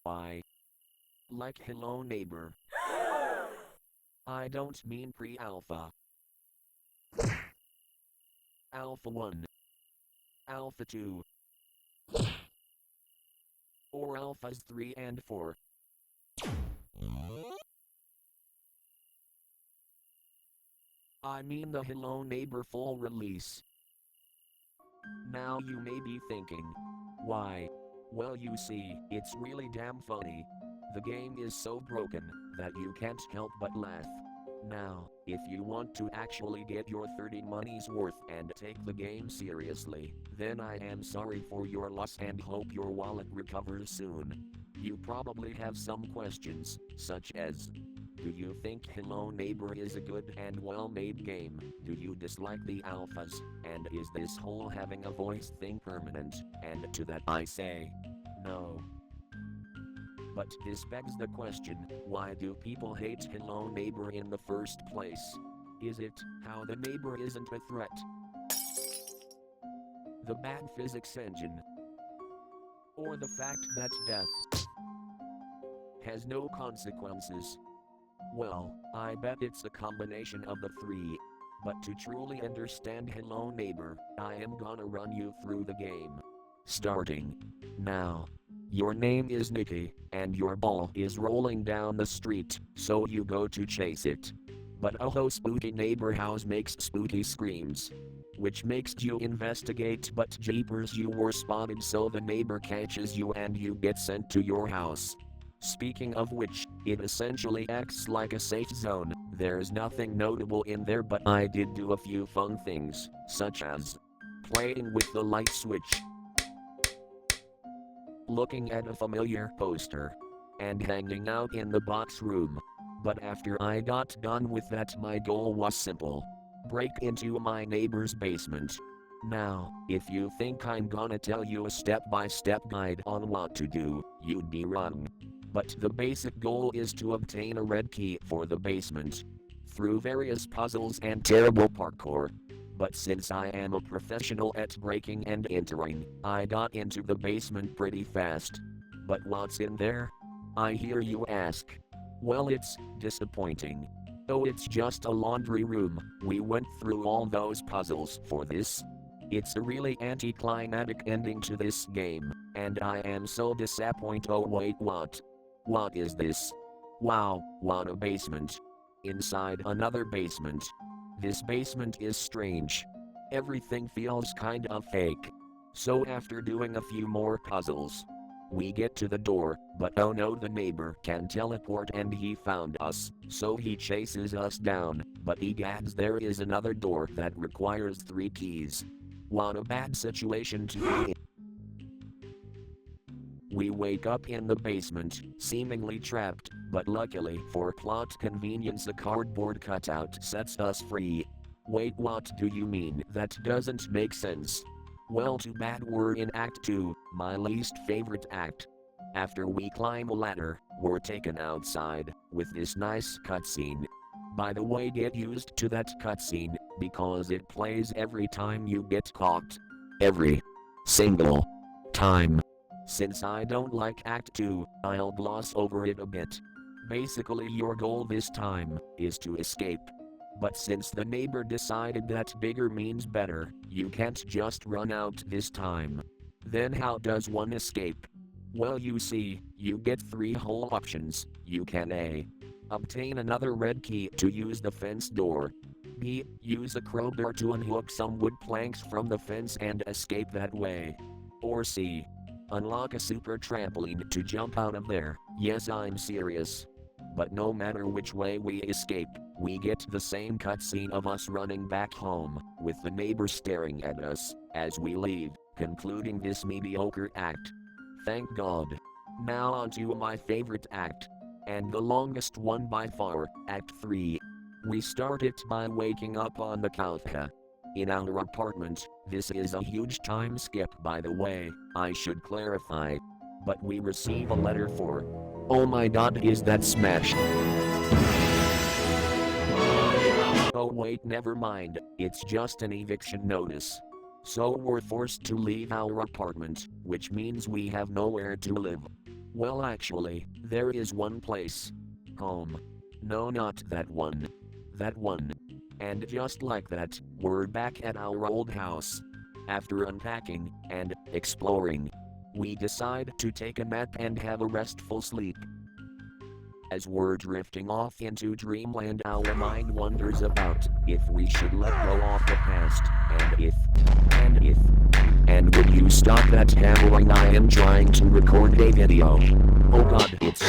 Why? Like hello neighbor. I don't mean pre-alpha. Alpha 1, Alpha 2, or Alphas 3 and 4. I mean the Hello Neighbor full release. Now you may be thinking, why? Well, you see, it's really damn funny. The game is so broken that you can't help but laugh. Now, if you want to actually get your 30 money's worth and take the game seriously, then I am sorry for your loss and hope your wallet recovers soon. You probably have some questions, such as, do you think Hello Neighbor is a good and well-made game? Do you dislike the alphas? And is this whole having a voice thing permanent? And to that I say, no. But this begs the question, why do people hate Hello Neighbor in the first place? Is it how the neighbor isn't a threat? The bad physics engine? Or the fact that death has no consequences? Well, I bet it's a combination of the three. But to truly understand Hello Neighbor, I am gonna run you through the game. Starting now. Your name is Nikki, and your ball is rolling down the street, so you go to chase it. But oh, spooky neighbor house makes spooky screams, which makes you investigate, but jeepers, you were spotted, so the neighbor catches you and you get sent to your house. Speaking of which, it essentially acts like a safe zone. There's nothing notable in there, but I did do a few fun things, such as playing with the light switch, looking at a familiar poster, and hanging out in the box room. But after I got done with that, my goal was simple: break into my neighbor's basement. Now, if you think I'm gonna tell you a step-by-step guide on what to do, you'd be wrong. But the basic goal is to obtain a red key for the basement through various puzzles and terrible parkour. But since I am a professional at breaking and entering, I got into the basement pretty fast. But what's in there? I hear you ask. Well, it's disappointing. Oh, it's just a laundry room. We went through all those puzzles for this. It's a really anticlimactic ending to this game, and I am so disappointed. Oh wait, what? What is this? Wow, what a basement. Inside another basement. This basement is strange. Everything feels kind of fake. So after doing a few more puzzles, we get to the door, but oh no, the neighbor can teleport and he found us, so he chases us down, but egads, there is another door that requires 3 keys. What a bad situation to be in. We wake up in the basement, seemingly trapped, but luckily for plot convenience a cardboard cutout sets us free. Wait, what do you mean? That doesn't make sense. Well, too bad, we're in Act 2, my least favorite act. After we climb a ladder, we're taken outside, with this nice cutscene. By the way, get used to that cutscene, because it plays every time you get caught. Every single time. Since I don't like Act 2, I'll gloss over it a bit. Basically, your goal this time is to escape. But since the neighbor decided that bigger means better, you can't just run out this time. Then how does one escape? Well, you see, you get 3 whole options. You can A. Obtain another red key to use the fence door. B. Use a crowbar to unhook some wood planks from the fence and escape that way. Or C. Unlock a super trampoline to jump out of there. Yes, I'm serious. But no matter which way we escape, we get the same cutscene of us running back home, with the neighbor staring at us as we leave, concluding this mediocre act. Thank God. Now on to my favorite act, and the longest one by far, Act 3. We start it by waking up on the couch in our apartment. This is a huge time skip, by the way, I should clarify. But we receive a letter for, oh my god, is that Smash? Oh wait, never mind, it's just an eviction notice. So we're forced to leave our apartment, which means we have nowhere to live. Well, actually, there is one place. Home. No, not that one. That one. And just like that, we're back at our old house. After unpacking and exploring, we decide to take a nap and have a restful sleep. As we're drifting off into dreamland, our mind wonders about if we should let go of the past, and if, and would you stop that hammering? I am trying to record a video. Oh god, it's.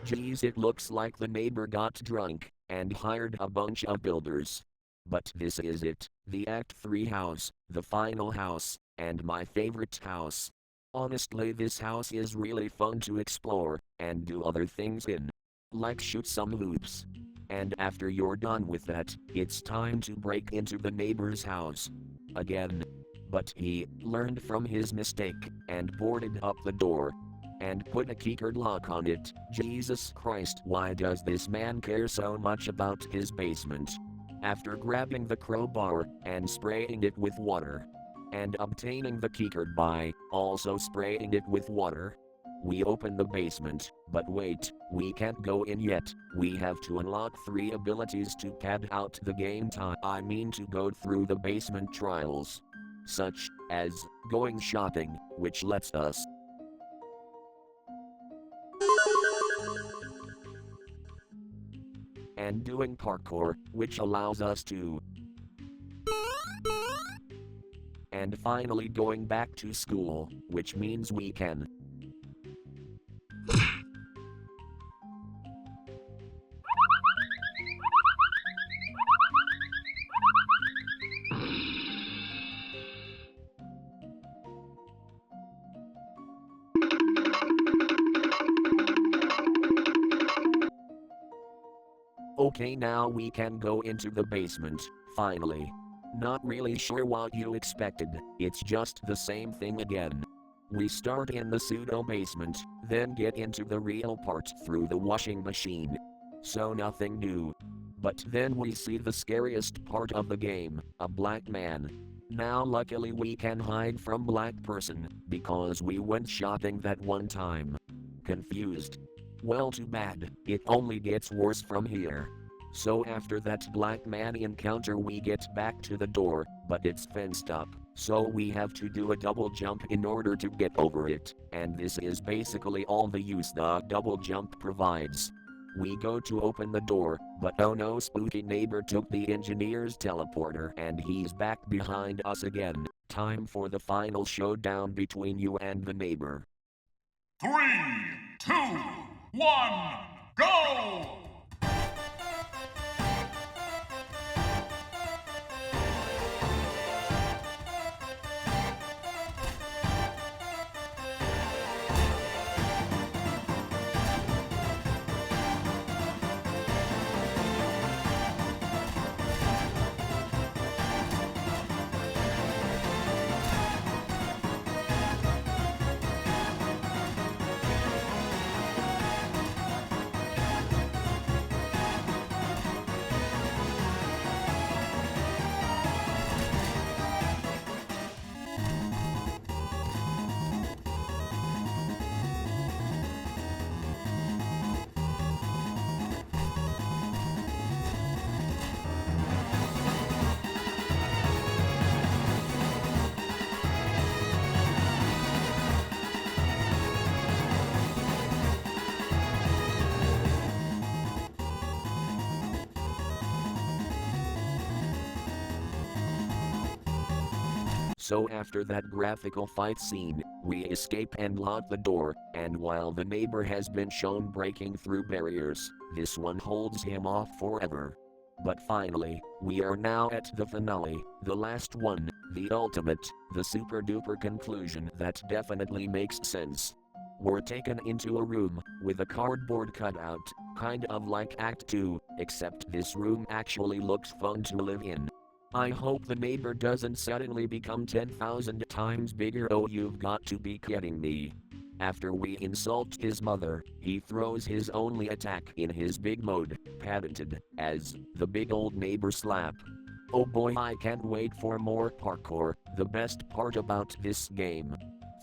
Geez, it looks like the neighbor got drunk and hired a bunch of builders. But this is it, the Act 3 house, the final house, and my favorite house. Honestly, this house is really fun to explore and do other things in. Like shoot some loops. And after you're done with that, it's time to break into the neighbor's house. Again. But he learned from his mistake and boarded up the door. And put a keycard lock on it. Jesus Christ, why does this man care so much about his basement? After grabbing the crowbar and spraying it with water, and obtaining the keycard by also spraying it with water, we open the basement, but wait, we can't go in yet. We have to unlock 3 abilities to pad out the game time. I mean to go through the basement trials. Such as going shopping, which lets us and doing parkour, which allows us to, and finally going back to school, which means we can. Okay, now we can go into the basement, finally. Not really sure what you expected, it's just the same thing again. We start in the pseudo basement, then get into the real part through the washing machine. So nothing new. But then we see the scariest part of the game, a black man. Now luckily we can hide from black person, because we went shopping that one time. Confused. Well, too bad, it only gets worse from here. So after that black man encounter we get back to the door, but it's fenced up, so we have to do a double jump in order to get over it, and this is basically all the use the double jump provides. We go to open the door, but oh no, spooky neighbor took the engineer's teleporter and he's back behind us again. Time for the final showdown between you and the neighbor. 3, 2, 1, go! So after that graphical fight scene, we escape and lock the door, and while the neighbor has been shown breaking through barriers, this one holds him off forever. But finally, we are now at the finale, the last one, the ultimate, the super duper conclusion that definitely makes sense. We're taken into a room with a cardboard cutout, kind of like Act 2, except this room actually looks fun to live in. I hope the neighbor doesn't suddenly become 10,000 times bigger. Oh, you've got to be kidding me. After we insult his mother, he throws his only attack in his big mode, patented as the big old neighbor slap. Oh boy, I can't wait for more parkour, the best part about this game.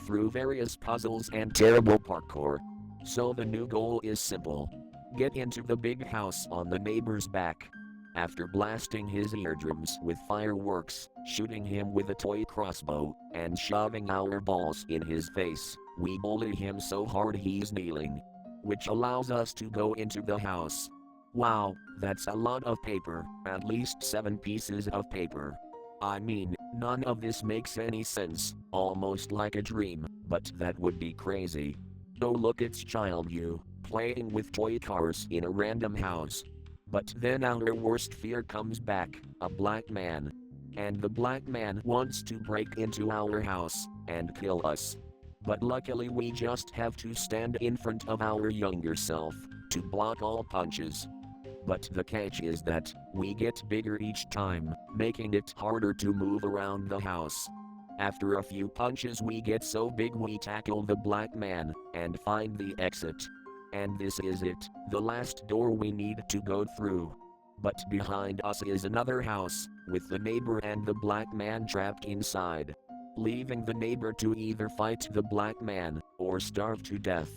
Through various puzzles and terrible parkour, So the new goal is simple. Get into the big house on the neighbor's back. After blasting his eardrums with fireworks, shooting him with a toy crossbow, and shoving our balls in his face, we bully him so hard he's kneeling. Which allows us to go into the house. Wow, that's a lot of paper, at least 7 pieces of paper. I mean, none of this makes any sense, almost like a dream, but that would be crazy. Oh look, it's Child U, playing with toy cars in a random house. But then our worst fear comes back, a black man. And the black man wants to break into our house and kill us. But luckily we just have to stand in front of our younger self to block all punches. But the catch is that we get bigger each time, making it harder to move around the house. After a few punches we get so big we tackle the black man and find the exit. And this is it, the last door we need to go through. But behind us is another house, with the neighbor and the black man trapped inside, leaving the neighbor to either fight the black man or starve to death.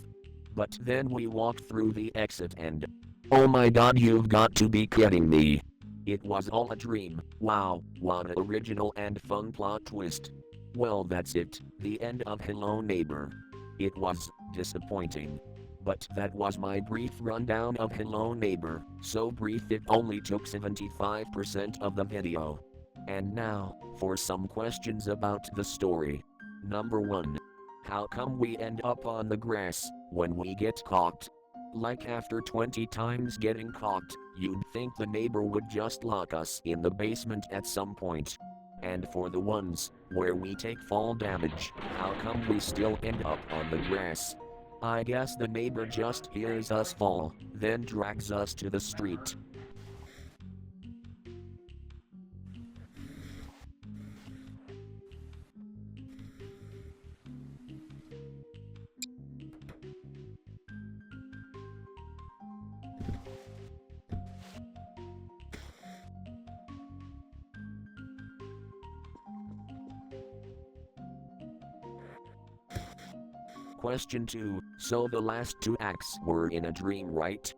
But then we walk through the exit and oh my god, you've got to be kidding me. It was all a dream. Wow, what an original and fun plot twist. Well, that's it, the end of Hello Neighbor. It was disappointing. But that was my brief rundown of Hello Neighbor, so brief it only took 75% of the video. And now, for some questions about the story. Number 1. How come we end up on the grass when we get caught? Like after 20 times getting caught, you'd think the neighbor would just lock us in the basement at some point. And for the ones where we take fall damage, how come we still end up on the grass? I guess the neighbor just hears us fall, then drags us to the street. Question 2. So the last 2 acts were in a dream, right?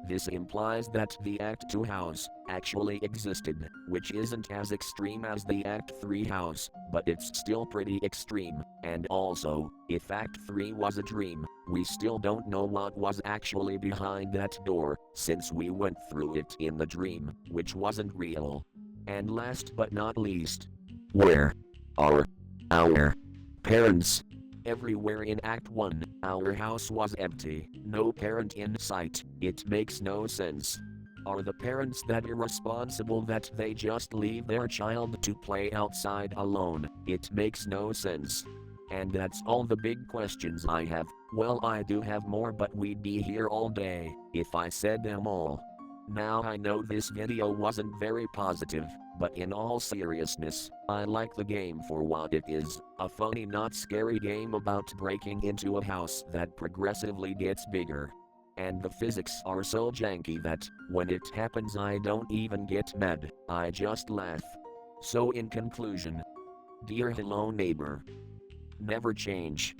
This implies that the Act 2 house actually existed, which isn't as extreme as the Act 3 house, but it's still pretty extreme. And also, if Act 3 was a dream, we still don't know what was actually behind that door, since we went through it in the dream, which wasn't real. And last but not least, where are our parents? Everywhere in Act 1, our house was empty, no parent in sight. It makes no sense. Are the parents that irresponsible that they just leave their child to play outside alone? It makes no sense. And that's all the big questions I have. Well, I do have more, but we'd be here all day if I said them all. Now I know this video wasn't very positive, but in all seriousness, I like the game for what it is, a funny not scary game about breaking into a house that progressively gets bigger. And the physics are so janky that, when it happens I don't even get mad, I just laugh. So in conclusion, dear Hello Neighbor, never change.